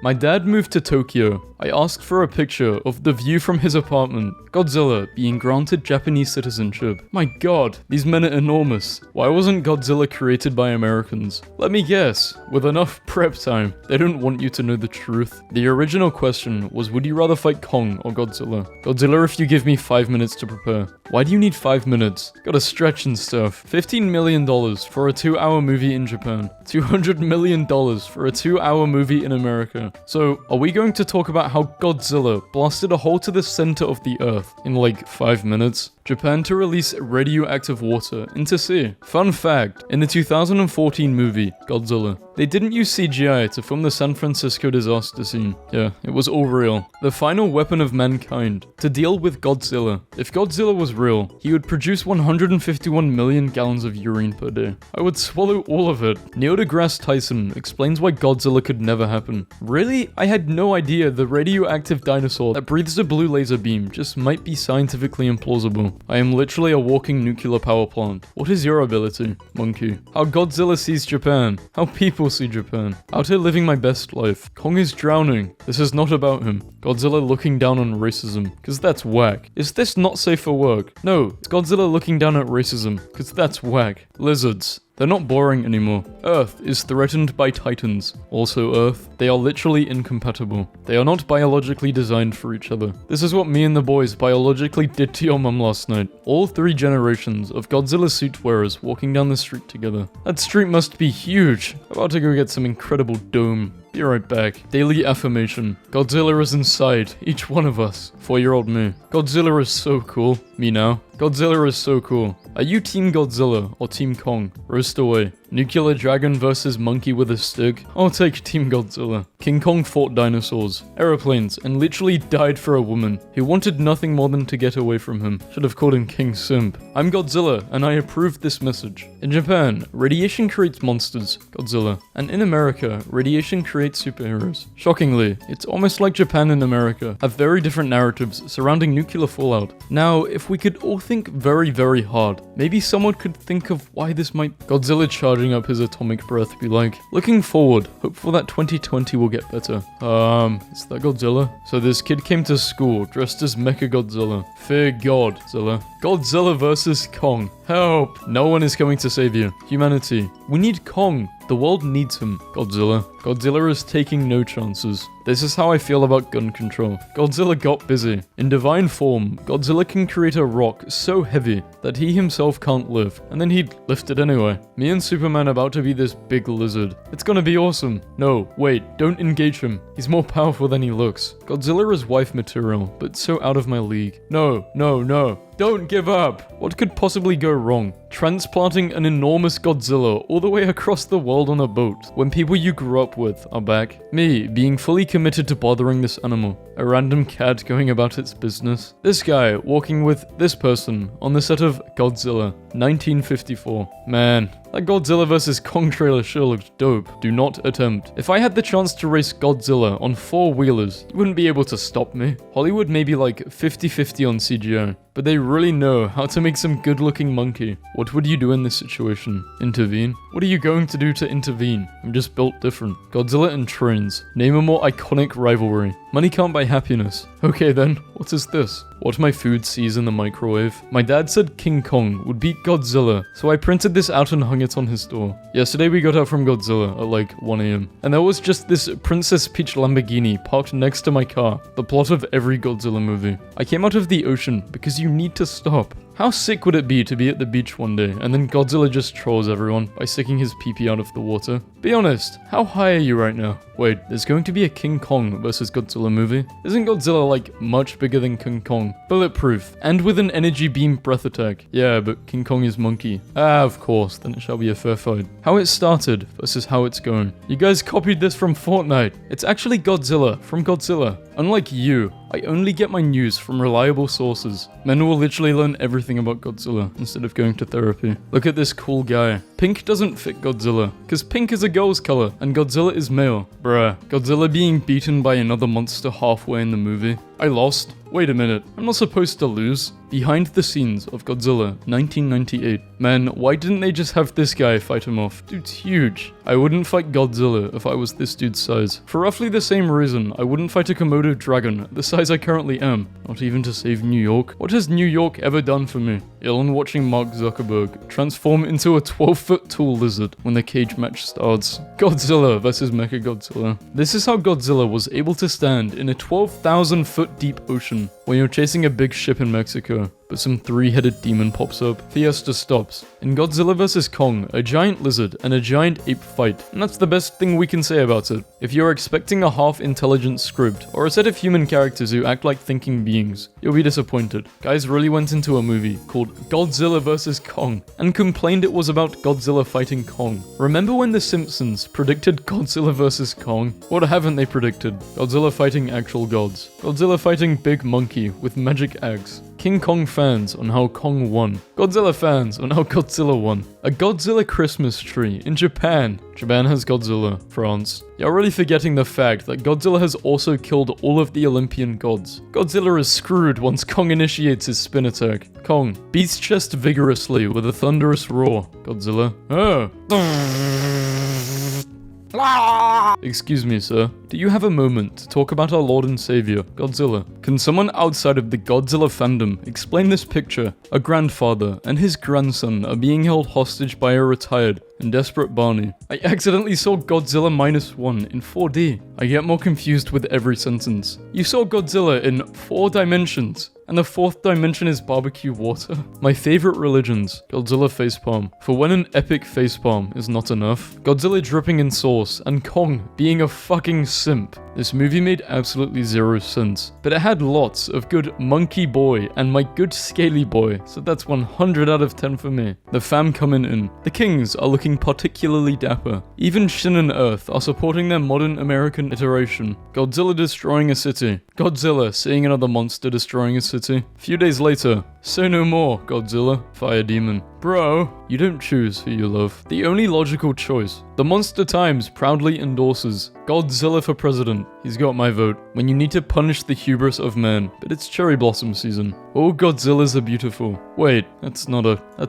My dad moved to Tokyo. I asked for a picture of the view from his apartment. Godzilla being granted Japanese citizenship. My god, these men are enormous. Why wasn't Godzilla created by Americans? Let me guess, with enough prep time, they don't want you to know the truth. The original question was, would you rather fight Kong or Godzilla? Godzilla if you give me 5 minutes to prepare. Why do you need 5 minutes? Gotta stretch and stuff. $15 million for a 2-hour movie in Japan. $200 million for a 2-hour movie in America. So, are we going to talk about how Godzilla blasted a hole to the center of the earth in like 5 minutes? Japan to release radioactive water into sea. Fun fact, in the 2014 movie, Godzilla, they didn't use CGI to film the San Francisco disaster scene. Yeah, it was all real. The final weapon of mankind, to deal with Godzilla. If Godzilla was real, he would produce 151 million gallons of urine per day. I would swallow all of it. Neil deGrasse Tyson explains why Godzilla could never happen. Really? I had no idea the radioactive dinosaur that breathes a blue laser beam just might be scientifically implausible. I am literally a walking nuclear power plant. What is your ability, monkey? How Godzilla sees Japan. How people see Japan. Out here living my best life. Kong is drowning. This is not about him. Godzilla looking down on racism, cause that's whack. Is this not safe for work? No, it's Godzilla looking down at racism, cause that's whack. Lizards. They're not boring anymore. Earth is threatened by titans. Also Earth, they are literally incompatible. They are not biologically designed for each other. This is what me and the boys biologically did to your mum last night. All 3 generations of Godzilla suit wearers walking down the street together. That street must be huge. About to go get some incredible dome. Be right back. Daily affirmation. Godzilla is inside each one of us. 4-year-old me. Godzilla is so cool. Me now. Godzilla is so cool. Are you Team Godzilla or Team Kong? Roast away. Nuclear dragon versus monkey with a stick? I'll take Team Godzilla. King Kong fought dinosaurs, aeroplanes, and literally died for a woman who wanted nothing more than to get away from him. Should have called him King Simp. I'm Godzilla, and I approve this message. In Japan, radiation creates monsters, Godzilla. And in America, radiation creates superheroes. Shockingly, it's almost like Japan and America have very different narratives surrounding nuclear fallout. Now, if we could all think very, very hard, maybe someone could think of why this might... Godzilla charging up his atomic breath be like, looking forward, hopeful that 2020 will get better. Is that Godzilla? So this kid came to school dressed as Mecha Godzilla. Fear Godzilla. Godzilla versus Kong. Help! No one is coming to save you. Humanity. We need Kong. The world needs him. Godzilla. Godzilla is taking no chances. This is how I feel about gun control. Godzilla got busy. In divine form, Godzilla can create a rock so heavy that he himself can't lift, and then he'd lift it anyway. Me and Superman about to be this big lizard. It's gonna be awesome. No, wait, don't engage him. He's more powerful than he looks. Godzilla is wife material, but so out of my league. No, no, no. Don't give up! What could possibly go wrong? Transplanting an enormous Godzilla all the way across the world on a boat when people you grew up with are back. Me being fully committed to bothering this animal. A random cat going about its business. This guy walking with this person on the set of Godzilla 1954. Man, that Godzilla vs. Kong trailer sure looked dope. Do not attempt. If I had the chance to race Godzilla on 4-wheelers, you wouldn't be able to stop me. Hollywood may be like 50-50 on CGI, but they really know how to make some good-looking monkey. What would you do in this situation? Intervene? What are you going to do to intervene? I'm just built different. Godzilla and trains. Name a more iconic rivalry. Money can't buy happiness. Okay then, what is this? What my food sees in the microwave? My dad said King Kong would beat Godzilla, so I printed this out and hung it on his door. Yesterday we got out from Godzilla at like 1 AM, and there was just this Princess Peach Lamborghini parked next to my car, the plot of every Godzilla movie. I came out of the ocean because you need to stop. How sick would it be to be at the beach one day and then Godzilla just trolls everyone by sticking his pee-pee out of the water? Be honest, how high are you right now? Wait, there's going to be a King Kong versus Godzilla movie? Isn't Godzilla like much bigger than King Kong? Bulletproof, and with an energy beam breath attack. Yeah, but King Kong is monkey. Ah, of course, then it shall be a fair fight. How it started versus how it's going. You guys copied this from Fortnite. It's actually Godzilla from Godzilla. Unlike you, I only get my news from reliable sources. Men will literally learn everything about Godzilla instead of going to therapy. Look at this cool guy. Pink doesn't fit Godzilla, cause pink is a girl's color and Godzilla is male. Bruh, Godzilla being beaten by another monster halfway in the movie. I lost? Wait a minute, I'm not supposed to lose. Behind the scenes of Godzilla 1998. Man, why didn't they just have this guy fight him off? Dude's huge. I wouldn't fight Godzilla if I was this dude's size. For roughly the same reason, I wouldn't fight a Komodo dragon the size I currently am. Not even to save New York. What has New York ever done for me? Elon watching Mark Zuckerberg transform into a 12-foot tall lizard when the cage match starts. Godzilla versus Mechagodzilla. This is how Godzilla was able to stand in a 12,000-foot deep ocean when you're chasing a big ship in Mexico, but some three-headed demon pops up. Fiesta stops. In Godzilla vs. Kong, a giant lizard and a giant ape fight, and that's the best thing we can say about it. If you're expecting a half-intelligent script, or a set of human characters who act like thinking beings, you'll be disappointed. Guys really went into a movie called Godzilla vs. Kong, and complained it was about Godzilla fighting Kong. Remember when The Simpsons predicted Godzilla vs. Kong? What haven't they predicted? Godzilla fighting actual gods. Godzilla fighting Big Monkey with magic axe. King Kong fans on how Kong won. Godzilla fans on how Godzilla won. A Godzilla Christmas tree in Japan. Japan has Godzilla. France. You're really forgetting the fact that Godzilla has also killed all of the Olympian gods. Godzilla is screwed once Kong initiates his spin attack. Kong beats chest vigorously with a thunderous roar. Godzilla. Oh. Excuse me, sir. Do you have a moment to talk about our Lord and Savior, Godzilla? Can someone outside of the Godzilla fandom explain this picture? A grandfather and his grandson are being held hostage by a retired and desperate Barney. I accidentally saw Godzilla -1 in 4D. I get more confused with every sentence. You saw Godzilla in 4 dimensions. And the 4th dimension is barbecue water. My favorite religions, Godzilla facepalm. For when an epic facepalm is not enough, Godzilla dripping in sauce, and Kong being a fucking simp. This movie made absolutely zero sense, but it had lots of good monkey boy and my good scaly boy, so that's 100 out of 10 for me. The fam coming in. The kings are looking particularly dapper. Even Shin and Earth are supporting their modern American iteration. Godzilla destroying a city. Godzilla seeing another monster destroying a city. Few days later, say no more, Godzilla. Fire demon. Bro, you don't choose who you love. The only logical choice. The Monster Times proudly endorses Godzilla for president. He's got my vote. When you need to punish the hubris of man, but it's cherry blossom season. All Godzillas are beautiful. Wait, that's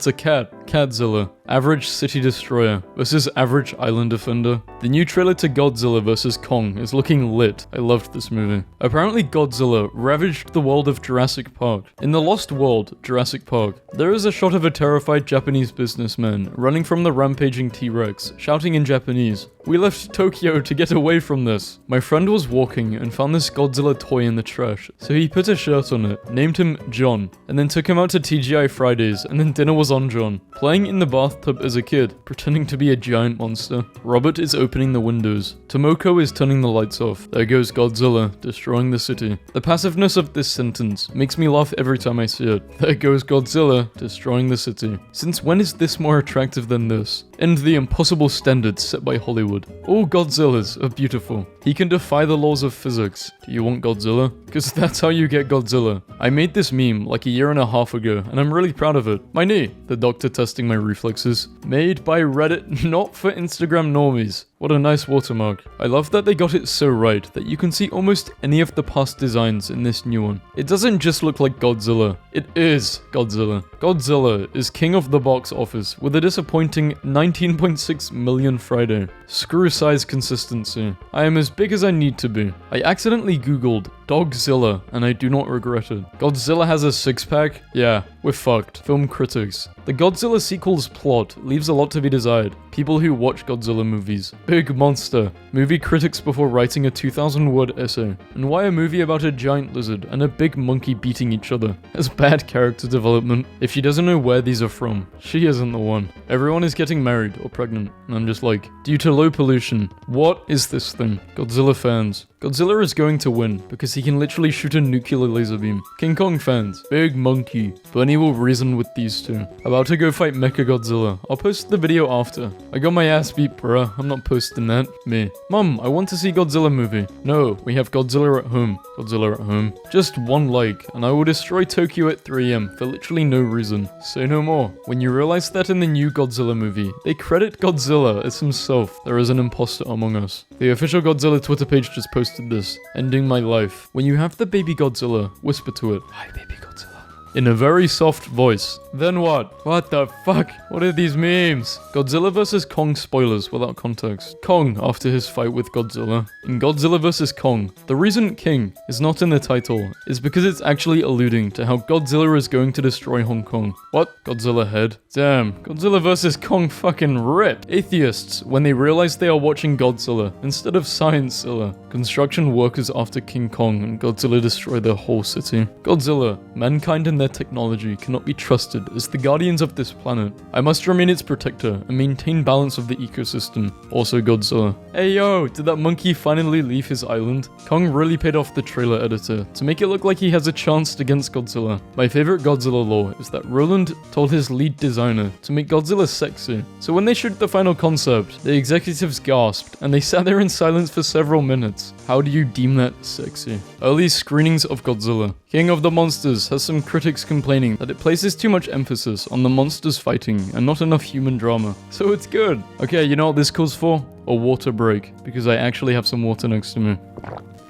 a cat. Catzilla. Average city destroyer versus average island defender. The new trailer to Godzilla vs. Kong is looking lit. I loved this movie. Apparently Godzilla ravaged the world of Jurassic Park. In the Lost World, Jurassic Park, there is a shot of a terrified Japanese businessman running from the rampaging T-Rex, shouting in Japanese, "We left Tokyo to get away from this." My friend was walking and found this Godzilla toy in the trash, so he put a shirt on it, named him John, and then took him out to TGI Fridays, and then dinner was on John. Playing in the bathtub as a kid, pretending to be a giant monster. Robert is opening the windows. Tomoko is turning the lights off. There goes Godzilla, destroying the city. The passiveness of this sentence makes me laugh every time I see it. There goes Godzilla, destroying the city. Since when is this more attractive than this? And the impossible standards set by Hollywood. All Godzillas are beautiful. He can defy the laws of physics. Do you want Godzilla? Because that's how you get Godzilla. I made this meme like a year and a half ago, and I'm really proud of it. My knee. The doctor testing my reflexes. Made by Reddit, not for Instagram normies. What a nice watermark. I love that they got it so right that you can see almost any of the past designs in this new one. It doesn't just look like Godzilla, it is Godzilla. Godzilla is king of the box office with a disappointing 19.6 million Friday. Screw size consistency. I am as big as I need to be. I accidentally googled Dogzilla and I do not regret it. Godzilla has a six-pack? Yeah, we're fucked. Film critics. The Godzilla sequel's plot leaves a lot to be desired. People who watch Godzilla movies. Big monster. Movie critics before writing a 2,000-word essay. And why a movie about a giant lizard and a big monkey beating each other? That's bad character development. If she doesn't know where these are from, she isn't the one. Everyone is getting married or pregnant. And I'm just like, due to low pollution. What is this thing? Godzilla fans. Godzilla is going to win because he can literally shoot a nuclear laser beam. King Kong fans. Big monkey. Bernie will reason with these two. About to go fight Mechagodzilla. I'll post the video after. I got my ass beat, bruh. I'm not posting that. Me. Mom, I want to see Godzilla movie. No, we have Godzilla at home. Godzilla at home. Just one like, and I will destroy Tokyo at 3 AM for literally no reason. Say no more. When you realize that in the new Godzilla movie, they credit Godzilla as himself. There is an imposter among us. The official Godzilla Twitter page just posted this. Ending my life. enough. When you have the baby Godzilla, whisper to it, "Hi, baby Godzilla," in a very soft voice. Then what? What the fuck? What are these memes? Godzilla vs. Kong spoilers without context. Kong after his fight with Godzilla. In Godzilla vs. Kong, the reason King is not in the title is because it's actually alluding to how Godzilla is going to destroy Hong Kong. What? Godzilla head? Damn, Godzilla vs. Kong fucking ripped. Atheists, when they realize they are watching Godzilla instead of Science-Zilla. Construction workers after King Kong and Godzilla destroy their whole city. Godzilla, mankind and their technology cannot be trusted as the guardians of this planet. I must remain its protector and maintain balance of the ecosystem. Also Godzilla. Hey yo, did that monkey finally leave his island? Kong really paid off the trailer editor to make it look like he has a chance against Godzilla. My favorite Godzilla lore is that Roland told his lead designer to make Godzilla sexy. So when they showed the final concept, the executives gasped and they sat there in silence for several minutes. How do you deem that sexy? Early screenings of Godzilla. King of the Monsters has some critics complaining that it places too much emphasis on the monsters fighting and not enough human drama. So it's good. Okay, you know what this calls for? A water break, because I actually have some water next to me.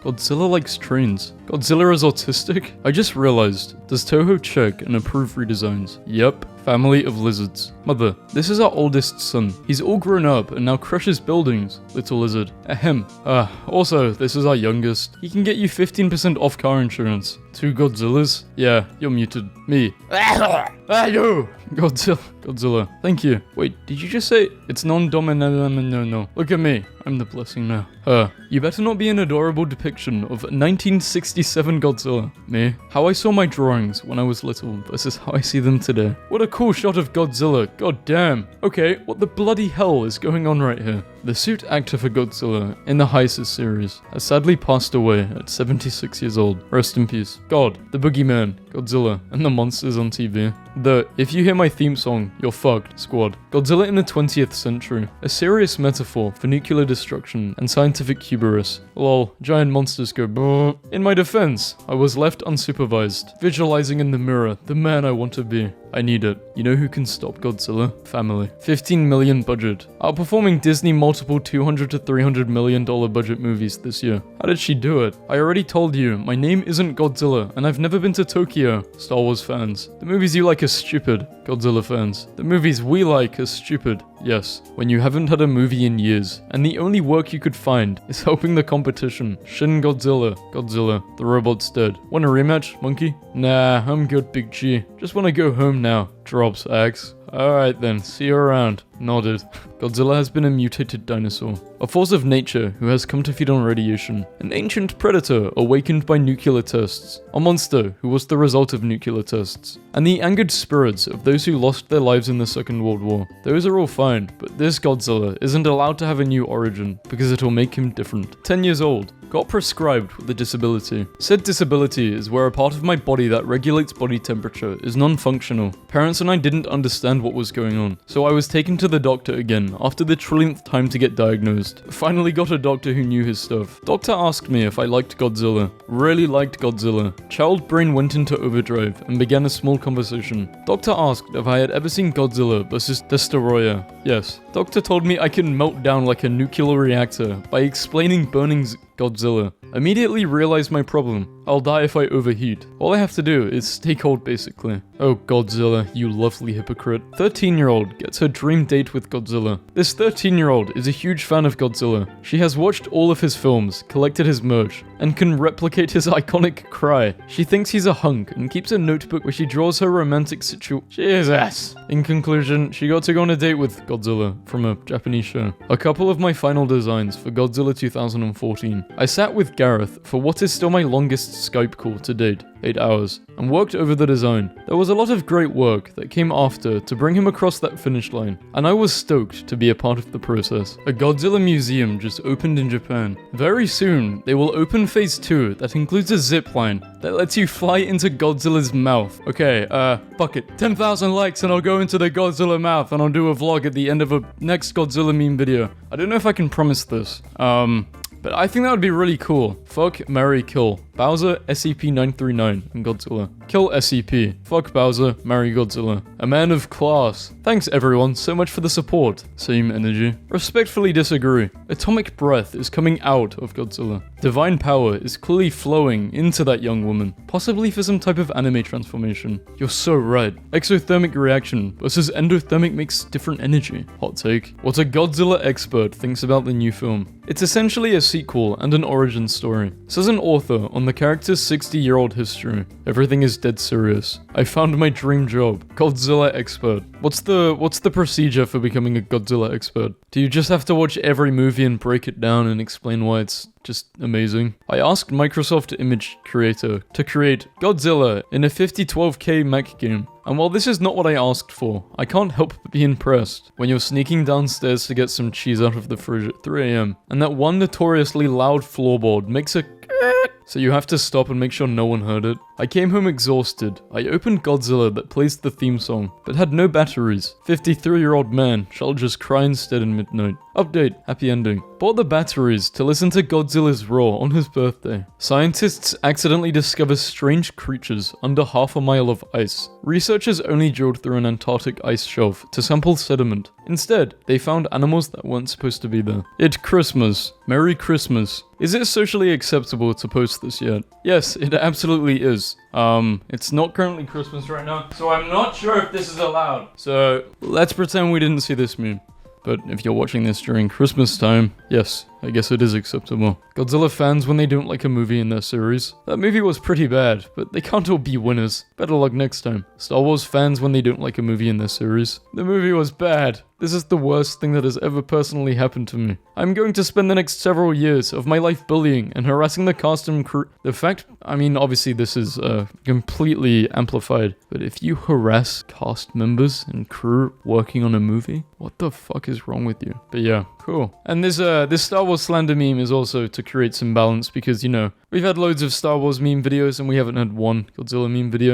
Godzilla likes trains. Godzilla is autistic? I just realized. Does Toho check and approve redesigns? Yep. Family of lizards. Mother, this is our oldest son. He's all grown up and now crushes buildings. Little lizard. Ahem. Also, this is our youngest. He can get you 15% off car insurance. 2 Godzillas? Yeah, you're muted. Me. You! Godzilla. Thank you. Wait, did you just say it's non-dominant? No. Look at me. I'm the blessing now. You better not be an adorable depiction of 1967 Godzilla. Me. How I saw my drawings when I was little versus how I see them today. What a cool shot of Godzilla. God damn. Okay, what the bloody hell is going on right here? The suit actor for Godzilla in the Heisers series has sadly passed away at 76 years old. Rest in peace. God, the boogeyman, Godzilla, and the monsters on TV. If you hear my theme song, you're fucked, squad. Godzilla in the 20th century. A serious metaphor for nuclear destruction and scientific hubris. Lol, giant monsters go brrr. In my defense, I was left unsupervised, visualizing in the mirror the man I want to be. I need it. You know who can stop Godzilla? Family. 15 million budget. Outperforming Disney multiple $200 to $300 million budget movies this year. How did she do it? I already told you, my name isn't Godzilla, and I've never been to Tokyo. Star Wars fans. The movies you like are stupid. Godzilla fans. The movies we like are stupid. Yes, when you haven't had a movie in years, and the only work you could find is helping the competition. Shin Godzilla. The robot's dead. Want a rematch, monkey? Nah, I'm good, Big G. Just wanna go home now. Drops X. Alright then, see you around. Nodded. Godzilla has been a mutated dinosaur. A force of nature who has come to feed on radiation. An ancient predator awakened by nuclear tests. A monster who was the result of nuclear tests. And the angered spirits of those who lost their lives in the Second World War. Those are all fine, but this Godzilla isn't allowed to have a new origin because it'll make him different. 10 years old. Got prescribed with a disability. Said disability is where a part of my body that regulates body temperature is non-functional. Parents and I didn't understand what was going on, so I was taken to the doctor again after the trillionth time to get diagnosed. Finally got a doctor who knew his stuff. Doctor asked me if I liked Godzilla. Really liked Godzilla. Child brain went into overdrive and began a small conversation. Doctor asked if I had ever seen Godzilla vs. Destroyer. Yes. Doctor told me I can melt down like a nuclear reactor by explaining burning Godzilla. Immediately realized my problem. I'll die if I overheat. All I have to do is stay cold basically. Oh Godzilla, you lovely hypocrite. 13-year-old gets her dream date with Godzilla. This 13-year-old is a huge fan of Godzilla. She has watched all of his films, collected his merch, and can replicate his iconic cry. She thinks he's a hunk and keeps a notebook where she draws her romantic Jesus! In conclusion, she got to go on a date with Godzilla from a Japanese show. A couple of my final designs for Godzilla 2014. I sat with Gareth for what is still my longest Skype call to date, 8 hours, and worked over the design. There was a lot of great work that came after to bring him across that finish line, and I was stoked to be a part of the process. A Godzilla museum just opened in Japan. Very soon, they will open phase 2 that includes a zip line that lets you fly into Godzilla's mouth. Okay, fuck it. 10,000 likes and I'll go into the Godzilla mouth and I'll do a vlog at the end of a next Godzilla meme video. I don't know if I can promise this. But I think that would be really cool. Fuck, marry, kill. Bowser, SCP-939, and Godzilla. Kill SCP. Fuck Bowser, marry Godzilla. A man of class. Thanks everyone so much for the support. Same energy. Respectfully disagree. Atomic breath is coming out of Godzilla. Divine power is clearly flowing into that young woman, possibly for some type of anime transformation. You're so right. Exothermic reaction versus endothermic makes different energy. Hot take. What a Godzilla expert thinks about the new film. It's essentially a sequel and an origin story. Says an author on the character's 60-year-old history. Everything is dead serious. I found my dream job. Godzilla expert. What's the procedure for becoming a Godzilla expert? Do you just have to watch every movie and break it down and explain why it's just amazing? I asked Microsoft Image Creator to create Godzilla in a 5012K mech game. And while this is not what I asked for, I can't help but be impressed when you're sneaking downstairs to get some cheese out of the fridge at 3 AM, and that one notoriously loud floorboard makes a so you have to stop and make sure no one heard it. I came home exhausted. I opened Godzilla that plays the theme song, but had no batteries. 53-year-old man shall just cry instead in midnight. Update, happy ending. Bought the batteries to listen to Godzilla's roar on his birthday. Scientists accidentally discover strange creatures under half a mile of ice. Researchers only drilled through an Antarctic ice shelf to sample sediment. Instead, they found animals that weren't supposed to be there. It's Christmas. Merry Christmas. Is it socially acceptable to post this yet? Yes, it absolutely is. It's not currently Christmas right now, so I'm not sure if this is allowed. So, let's pretend we didn't see this meme. But if you're watching this during Christmas time, yes, I guess it is acceptable. Godzilla fans when they don't like a movie in their series. That movie was pretty bad, but they can't all be winners. Better luck next time. Star Wars fans when they don't like a movie in their series. The movie was bad. This is the worst thing that has ever personally happened to me. I'm going to spend the next several years of my life bullying and harassing the cast and crew. Obviously this is completely amplified, but if you harass cast members and crew working on a movie, what the fuck is wrong with you? But yeah, cool. And this Star Wars slander meme is also to create some balance because, you know, we've had loads of Star Wars meme videos and we haven't had one Godzilla meme video.